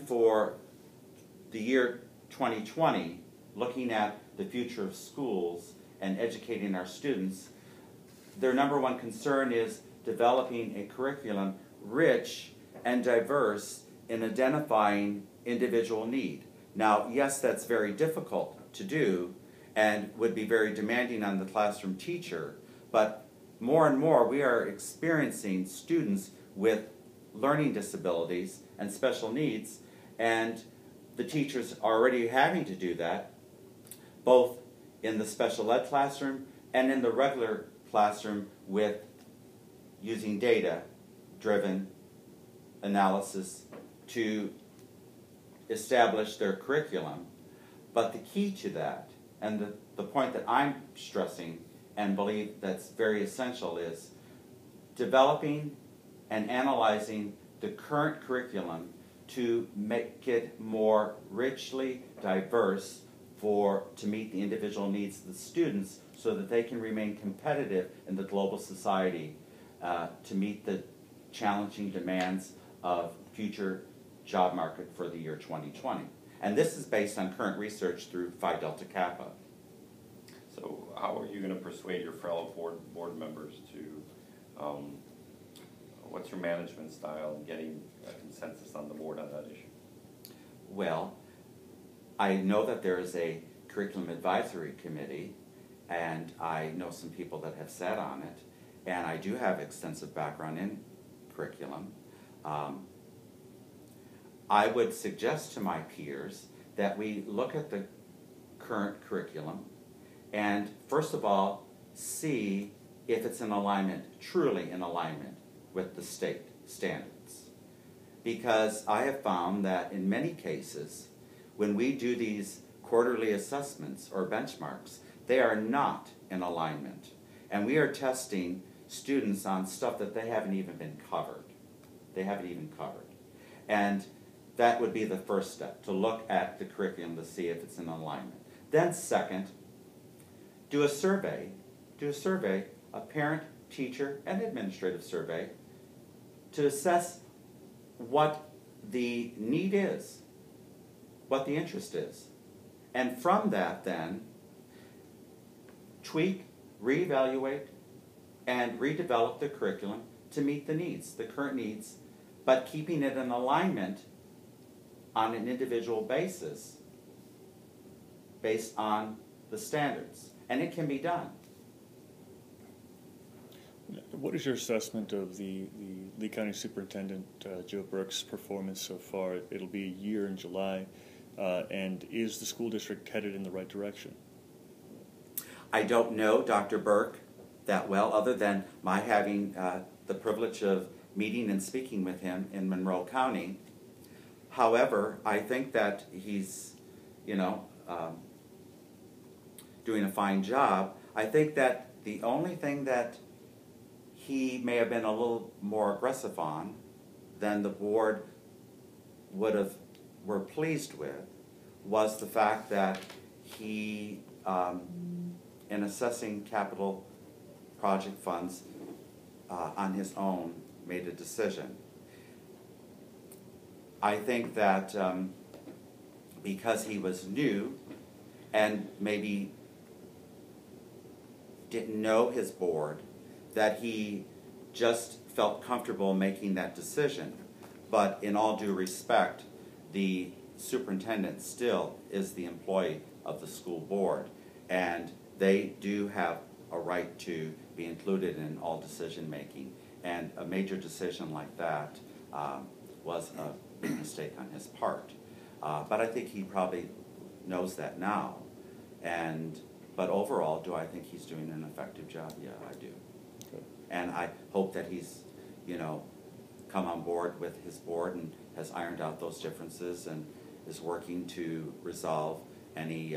For the year 2020, looking at the future of schools and educating our students, their number one concern is developing a curriculum rich and diverse in identifying individual need. Now, yes, that's very difficult to do and would be very demanding on the classroom teacher, but more and more we are experiencing students with learning disabilities and special needs, and the teachers are already having to do that, both in the special ed classroom and in the regular classroom with using data-driven analysis to establish their curriculum. But the key to that, and the point that I'm stressing and believe that's very essential, is developing and analyzing the current curriculum to make it more richly diverse to meet the individual needs of the students so that they can remain competitive in the global society to meet the challenging demands of future job market for the year 2020. And this is based on current research through Phi Delta Kappa. So how are you going to persuade your fellow board members to, what's your management style in getting a consensus on the board on that issue? Well, I know that there is a curriculum advisory committee, and I know some people that have sat on it, and I do have extensive background in curriculum. I would suggest to my peers that we look at the current curriculum and first of all see if it's in alignment, truly in alignment with the state standards. Because I have found that in many cases, when we do these quarterly assessments or benchmarks, they are not in alignment. And we are testing students on stuff that they haven't even been covered. They haven't even covered. And that would be the first step, to look at the curriculum to see if it's in alignment. Then second, do a survey, a parent, teacher, and administrative survey to assess what the need is, what the interest is. And from that then, tweak, reevaluate, and redevelop the curriculum to meet the needs, the current needs, but keeping it in alignment on an individual basis based on the standards. And it can be done. What is your assessment of the Lee County Superintendent Joe Burke's performance so far? It'll be a year in July, and is the school district headed in the right direction? I don't know Dr. Burke that well, other than my having the privilege of meeting and speaking with him in Monroe County. However, I think that he's, doing a fine job. I think that the only thing that he may have been a little more aggressive on than the board were pleased with was the fact that he, in assessing capital project funds on his own, made a decision. I think that because he was new and maybe didn't know his board, that he just felt comfortable making that decision. But in all due respect, the superintendent still is the employee of the school board, and they do have a right to be included in all decision making. And a major decision like that was a big mistake on his part. But I think he probably knows that now. But overall, do I think he's doing an effective job? Yeah, I do. Okay. And I hope that he's, come on board with his board and has ironed out those differences and is working to resolve any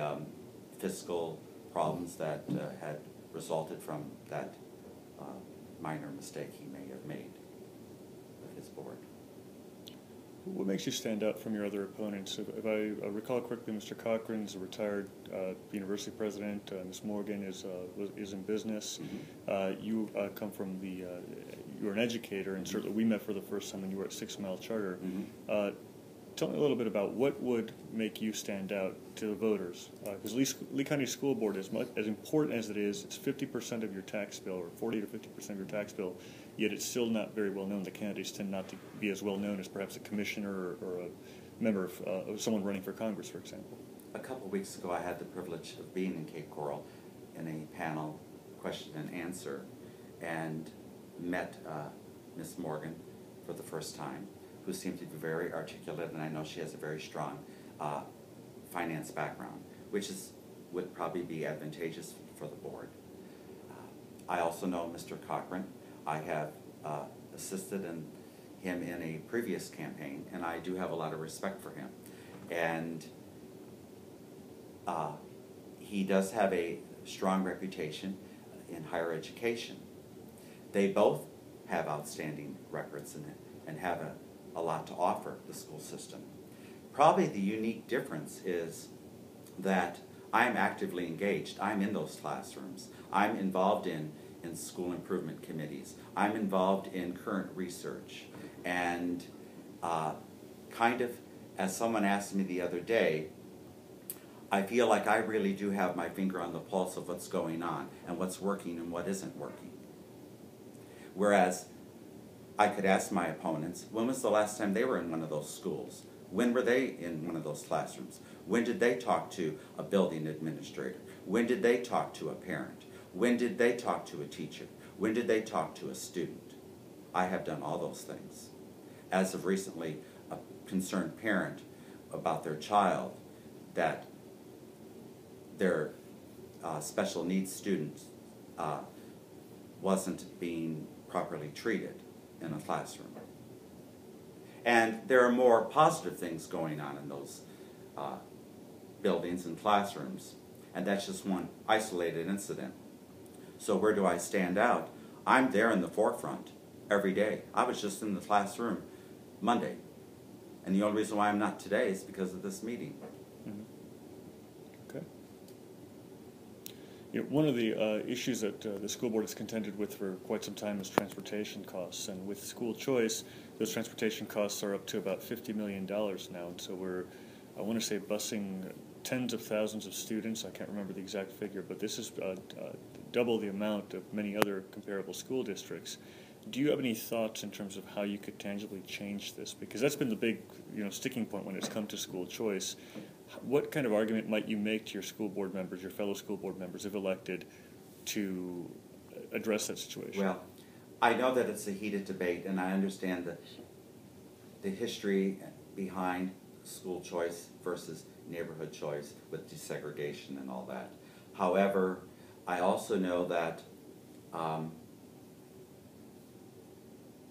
fiscal problems that had resulted from that minor mistake he may have made with his board. What makes you stand out from your other opponents? If I recall correctly, Mr. Cochran is a retired university president. Ms. Morgan is in business. Mm-hmm. You come from you're an educator, and certainly we met for the first time when you were at 6 Mile Charter. Mm-hmm. tell me a little bit about what would make you stand out to the voters. Because Lee County School Board, as important as it is, it's 50% of your tax bill, or 40 to 50% of your tax bill, yet it's still not very well known. The candidates tend not to be as well known as perhaps a commissioner or a member of someone running for Congress, for example. A couple of weeks ago, I had the privilege of being in Cape Coral in a panel question and answer, and met Ms. Morgan for the first time, who seemed to be very articulate, and I know she has a very strong finance background, which would probably be advantageous for the board. I also know Mr. Cochran. I have assisted him in a previous campaign, and I do have a lot of respect for him. And he does have a strong reputation in higher education. They both have outstanding records and have a lot to offer the school system. Probably the unique difference is that I'm actively engaged. I'm in those classrooms. I'm involved in school improvement committees. I'm involved in current research. And kind of, as someone asked me the other day, I feel like I really do have my finger on the pulse of what's going on and what's working and what isn't working. Whereas I could ask my opponents, when was the last time they were in one of those schools? When were they in one of those classrooms? When did they talk to a building administrator? When did they talk to a parent? When did they talk to a teacher? When did they talk to a student? I have done all those things. As of recently, a concerned parent about their child that their special needs student wasn't being properly treated in a classroom. And there are more positive things going on in those buildings and classrooms, and that's just one isolated incident. So where do I stand out? I'm there in the forefront every day. I was just in the classroom Monday, and the only reason why I'm not today is because of this meeting. Mm-hmm. Okay. You know, one of the issues that the school board has contended with for quite some time is transportation costs, and with school choice, those transportation costs are up to about $50 million now, and so we're, I want to say, busing tens of thousands of students. I can't remember the exact figure, but this is double the amount of many other comparable school districts. Do you have any thoughts in terms of how you could tangibly change this? Because that's been the big, sticking point when it's come to school choice. What kind of argument might you make to your school board members, your fellow school board members, if elected, to address that situation? Well, I know that it's a heated debate, and I understand the history behind school choice versus neighborhood choice with desegregation and all that. However, I also know that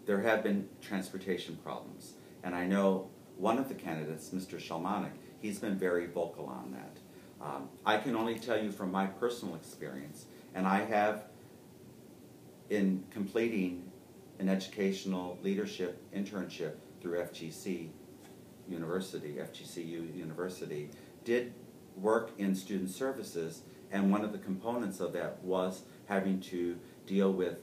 there have been transportation problems, and I know one of the candidates, Mr. Shalmanik, he's been very vocal on that. I can only tell you from my personal experience, and I have, in completing an educational leadership internship through FGCU University, did work in student services, and one of the components of that was having to deal with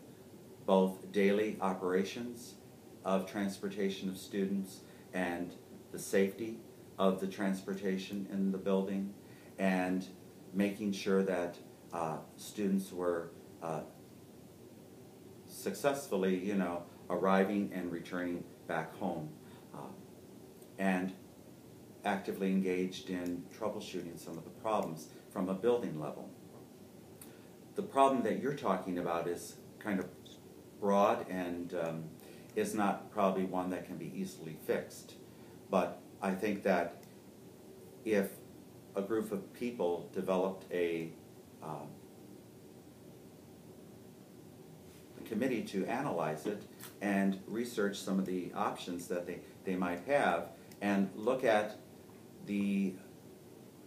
both daily operations of transportation of students and the safety of the transportation in the building, and making sure that students were successfully, arriving and returning back home, and actively engaged in troubleshooting some of the problems from a building level. The problem that you're talking about is kind of broad and is not probably one that can be easily fixed. But I think that if a group of people developed a committee to analyze it and research some of the options that they might have, and look at the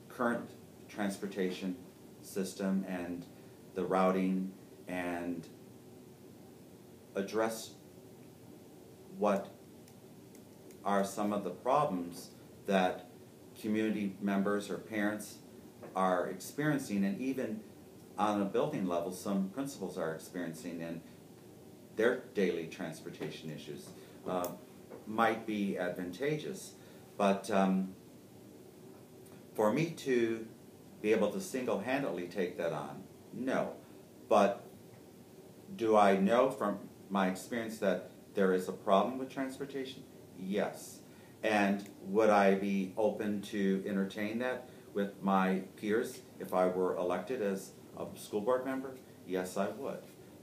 current transportation system and the routing, and address what are some of the problems that community members or parents are experiencing, and even on a building level some principals are experiencing in their daily transportation issues, might be advantageous. But for me to be able to single-handedly take that on, no. But do I know from my experience that there is a problem with transportation? Yes. And would I be open to entertain that with my peers if I were elected as a school board member? Yes, I would.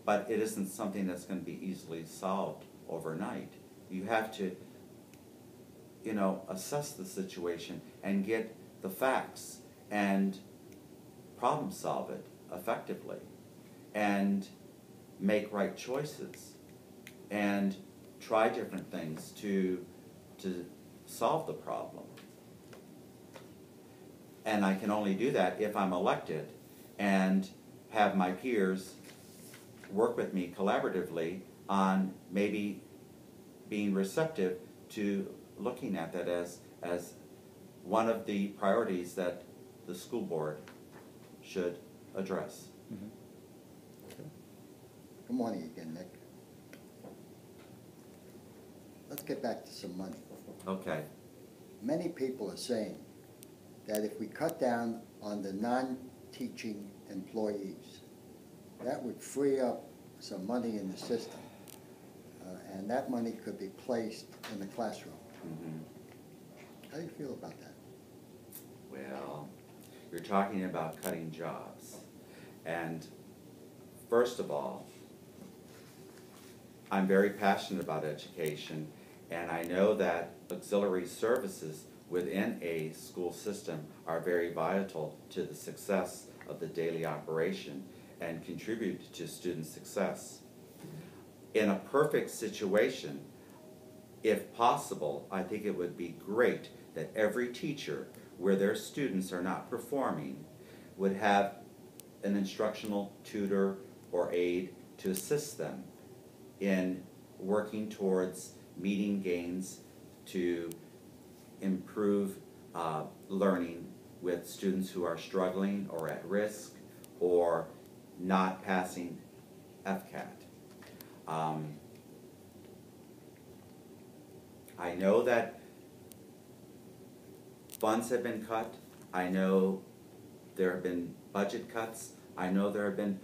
But it isn't something that's going to be easily solved overnight. You have to, assess the situation and get the facts and problem solve it effectively and make right choices and try different things to solve the problem. And I can only do that if I'm elected and have my peers work with me collaboratively on maybe being receptive to looking at that as one of the priorities that the school board should address. Mhm. Good morning again, Nick. Let's get back to some money. Okay. Many people are saying that if we cut down on the non-teaching employees, that would free up some money in the system, and that money could be placed in the classroom. Mm-hmm. How do you feel about that? Well, you're talking about cutting jobs. And first of all, I'm very passionate about education, and I know that auxiliary services within a school system are very vital to the success of the daily operation and contribute to student success. In a perfect situation, if possible, I think it would be great that every teacher, where their students are not performing, would have an instructional tutor or aide to assist them in working towards meeting gains to improve learning with students who are struggling or at risk or not passing FCAT. I know that funds have been cut. I know there have been budget cuts. I know there have been